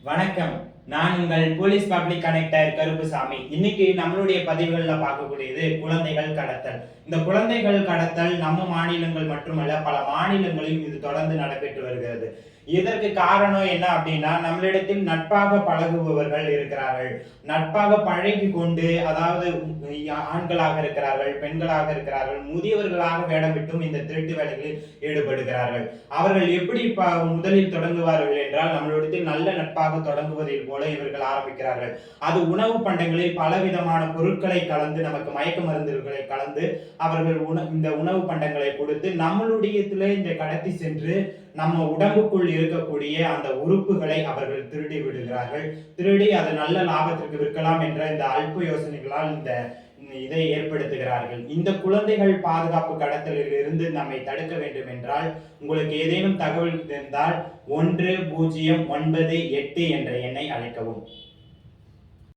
வணக்கம். நான் உங்கள் போலீஸ் பப்ளிக் கனெக்டர் கருப்புசாமி. இன்னைக்கு நம்மளுடைய பதிவுகள்ல பார்க்கக்கூடியது குழந்தைகள் கடத்தல். இந்த குழந்தைகள் கடத்தல் நம்ம மாநிலங்கள் மட்டுமல்ல, பல மாநிலங்களிலும் இது தொடர்ந்து நடைபெற்று வருகிறது. இதற்கு காரணம் என்ன அப்படின்னா, நம்மளிடத்தில் நட்பாக பழகுபவர்கள் இருக்கிறார்கள். நட்பாக பழகிக் கொண்டு, அதாவது ஆண்களாக இருக்கிறார்கள், பெண்களாக இருக்கிறார்கள், முதியவர்களாக வேடமிட்டும் இந்த திருட்டு வேலைகளில் ஈடுபடுகிறார்கள். அவர்கள் எப்படி முதலில் தொடங்குவார்கள் என்றால், நம்மளிடத்தில் நல்ல நட்பாக தொடங்குவதில் போல இவர்கள் ஆரம்பிக்கிறார்கள். அது உணவு பண்டங்களில் பலவிதமான பொருட்களை கலந்து, நமக்கு மயக்க மருந்துகளை கலந்து அவர்கள் இந்த உணவு பண்டங்களை கொடுத்து நம்மளுடையத்திலே இந்த கடத்தி சென்று நம்ம உடம்புக்குள் இருக்கக்கூடிய அந்த உறுப்புகளை அவர்கள் திருடி விடுகிறார்கள். திருடி அதை நல்ல லாபத்திற்கு விற்கலாம் என்ற இந்த அல்ப யோசனைகளால் இதை ஏற்படுத்துகிறார்கள். இந்த குழந்தைகள் பாதுகாப்பு கடத்தலில் இருந்து நம்மை தடுக்க வேண்டும் என்றால், உங்களுக்கு ஏதேனும் தகவல் இருந்தால் 1098 என்ற எண்ணை அழைக்கவும்.